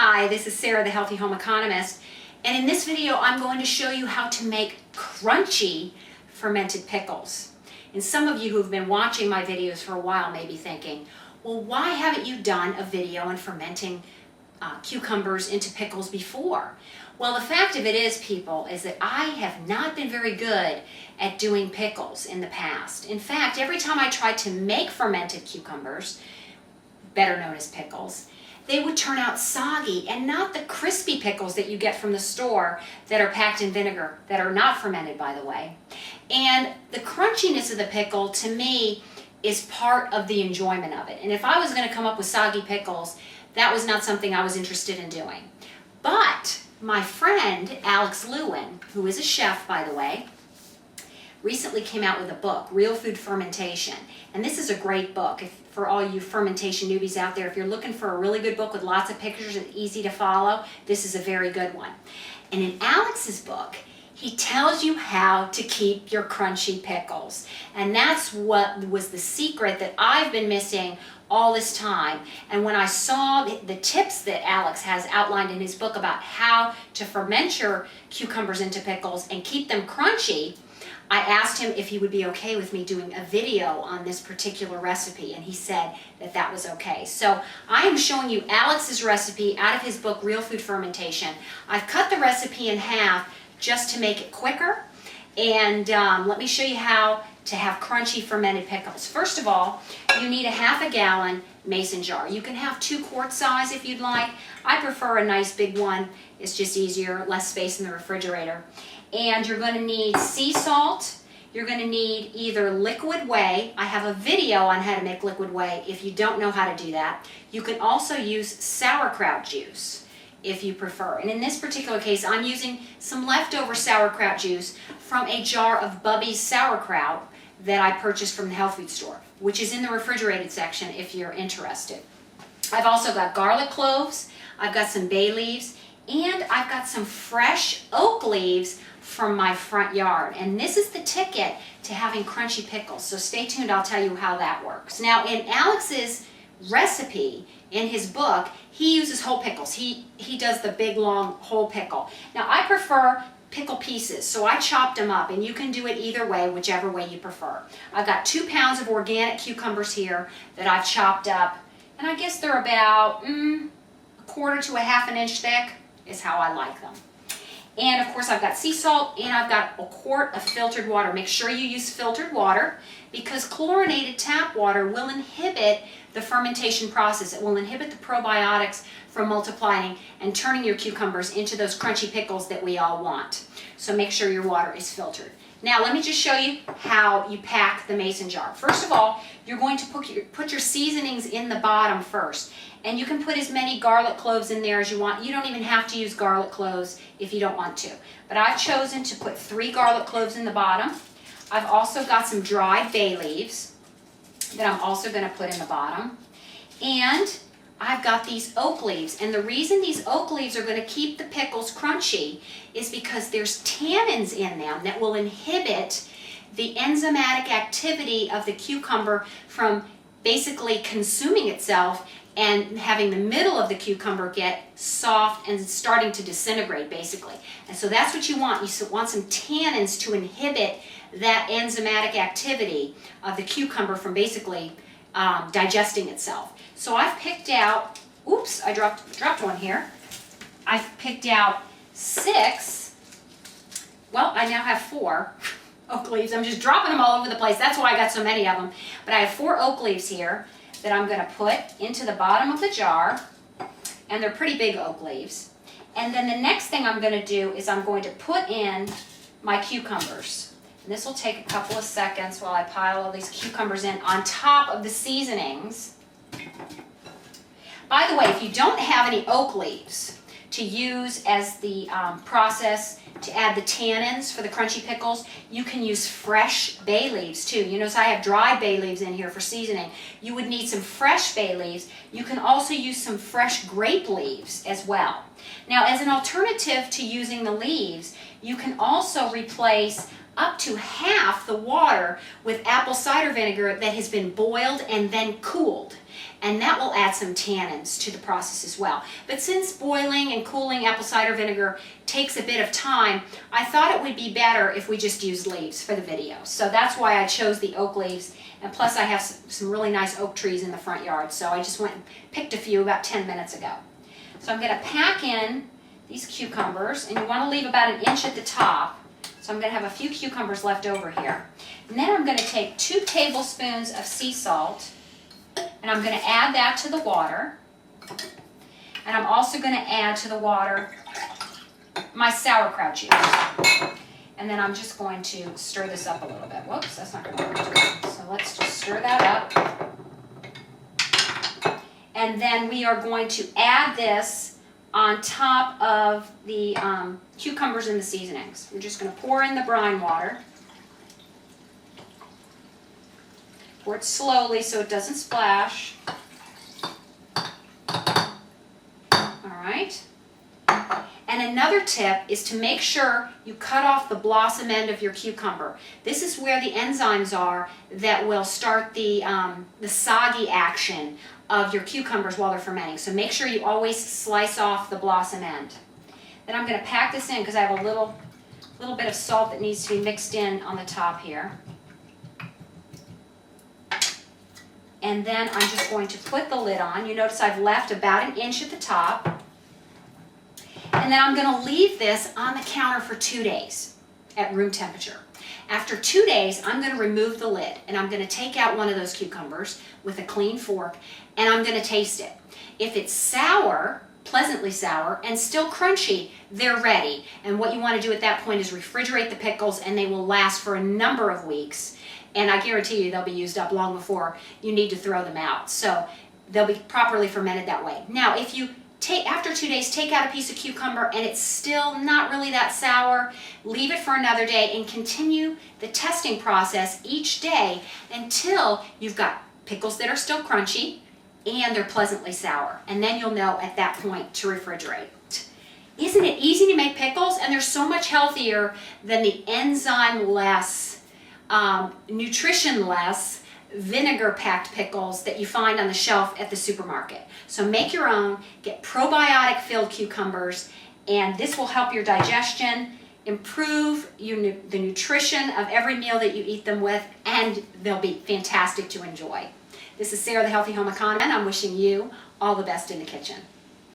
Hi, this is Sarah, the Healthy Home Economist, and in this video I'm going to show you how to make crunchy fermented pickles. And some of you who've been watching my videos for a while may be thinking, well, why haven't you done a video on fermenting cucumbers into pickles before? Well, the fact of it is, people, is that I have not been very good at doing pickles in the past. In fact, every time I tried to make fermented cucumbers, better known as pickles, they would turn out soggy and not the crispy pickles that you get from the store that are packed in vinegar, that are not fermented, by the way. And the crunchiness of the pickle, to me, is part of the enjoyment of it. And if I was going to come up with soggy pickles, that was not something I was interested in doing. But my friend, Alex Lewin, who is a chef, by the way, recently came out with a book, Real Food Fermentation. And this is a great book for all you fermentation newbies out there. If you're looking for a really good book with lots of pictures and easy to follow, this is a very good one. And in Alex's book, he tells you how to keep your crunchy pickles. And that's what was the secret that I've been missing all this time. And when I saw the tips that Alex has outlined in his book about how to ferment your cucumbers into pickles and keep them crunchy, I asked him if he would be okay with me doing a video on this particular recipe, and he said that that was okay. So I am showing you Alex's recipe out of his book, Real Food Fermentation. I've cut the recipe in half just to make it quicker, and let me show you how to have crunchy fermented pickles. First of all, you need a ½ gallon mason jar. You can have 2 quart size if you'd like. I prefer a nice big one. It's just easier, less space in the refrigerator. And you're going to need sea salt. You're going to need either liquid whey. I have a video on how to make liquid whey if you don't know how to do that. You can also use sauerkraut juice if you prefer. And in this particular case, I'm using some leftover sauerkraut juice from a jar of Bubby's sauerkraut that I purchased from the health food store, which is in the refrigerated section if you're interested. I've also got garlic cloves, I've got some bay leaves, and I've got some fresh oak leaves from my front yard. And this is the ticket to having crunchy pickles. So stay tuned, I'll tell you how that works. Now, in Alex's recipe, in his book, he uses whole pickles. He does the big, long, whole pickle. Now, I prefer pickle pieces, so I chopped them up, and you can do it either way, whichever way you prefer. I've got 2 pounds of organic cucumbers here that I've chopped up, and I guess they're about 1/4 to 1/2 inch thick is how I like them. And of course I've got sea salt, and I've got a quart of filtered water. Make sure you use filtered water because chlorinated tap water will inhibit the fermentation process. It will inhibit the probiotics from multiplying and turning your cucumbers into those crunchy pickles that we all want. So make sure your water is filtered. Now let me just show you how you pack the mason jar. First of all, you're going to put your seasonings in the bottom first. And you can put as many garlic cloves in there as you want. You don't even have to use garlic cloves if you don't want to. But I've chosen to put 3 garlic cloves in the bottom. I've also got some dried bay leaves that I'm also going to put in the bottom. And I've got these oak leaves. And the reason these oak leaves are going to keep the pickles crunchy is because there's tannins in them that will inhibit the enzymatic activity of the cucumber from basically consuming itself and having the middle of the cucumber get soft and starting to disintegrate, basically. And so that's what you want. You want some tannins to inhibit that enzymatic activity of the cucumber from basically digesting itself. So I've picked out, oops, I dropped one here. I've picked out 6, well, I now have 4 oak leaves. I'm just dropping them all over the place. That's why I got so many of them. But I have 4 oak leaves here that I'm going to put into the bottom of the jar, and they're pretty big oak leaves. And then the next thing I'm going to do is I'm going to put in my cucumbers. And this will take a couple of seconds while I pile all these cucumbers in on top of the seasonings. By the way, if you don't have any oak leaves to use as the process to add the tannins for the crunchy pickles, you can use fresh bay leaves too. You notice I have dried bay leaves in here for seasoning. You would need some fresh bay leaves. You can also use some fresh grape leaves as well. Now, as an alternative to using the leaves, you can also replace up to half the water with apple cider vinegar that has been boiled and then cooled. and that will add some tannins to the process as well. But since boiling and cooling apple cider vinegar takes a bit of time, I thought it would be better if we just used leaves for the video. So that's why I chose the oak leaves, and plus I have some really nice oak trees in the front yard, so I just went and picked a few about 10 minutes ago. So I'm going to pack in these cucumbers, and you want to leave about 1 inch at the top. So I'm going to have a few cucumbers left over here. And then I'm going to take 2 tablespoons of sea salt, and I'm going to add that to the water. And I'm also going to add to the water my sauerkraut juice. And then I'm just going to stir this up a little bit. Whoops, that's not going to work too good. So let's just stir that up. And then we are going to add this on top of the cucumbers and the seasonings. We're just going to pour in the brine water. Pour it slowly so it doesn't splash. Alright. And another tip is to make sure you cut off the blossom end of your cucumber. This is where the enzymes are that will start the soggy action of your cucumbers while they're fermenting. So make sure you always slice off the blossom end. Then I'm going to pack this in because I have a little bit of salt that needs to be mixed in on the top here. And then I'm just going to put the lid on. You notice I've left about 1 inch at the top. And then I'm going to leave this on the counter for 2 days at room temperature. After 2 days, I'm going to remove the lid, and I'm going to take out one of those cucumbers with a clean fork, and I'm going to taste it. If it's sour, pleasantly sour, and still crunchy, they're ready. And what you want to do at that point is refrigerate the pickles, and they will last for a number of weeks. And I guarantee you they'll be used up long before you need to throw them out. So they'll be properly fermented that way. Now, if you after 2 days, take out a piece of cucumber and it's still not really that sour, leave it for another day and continue the testing process each day until you've got pickles that are still crunchy and they're pleasantly sour. And then you'll know at that point to refrigerate. Isn't it easy to make pickles? And they're so much healthier than the enzyme-less, nutrition-less, vinegar-packed pickles that you find on the shelf at the supermarket. So make your own, get probiotic-filled cucumbers, and this will help your digestion, improve the nutrition of every meal that you eat them with, and they'll be fantastic to enjoy. This is Sarah, the Healthy Home Economist, and I'm wishing you all the best in the kitchen.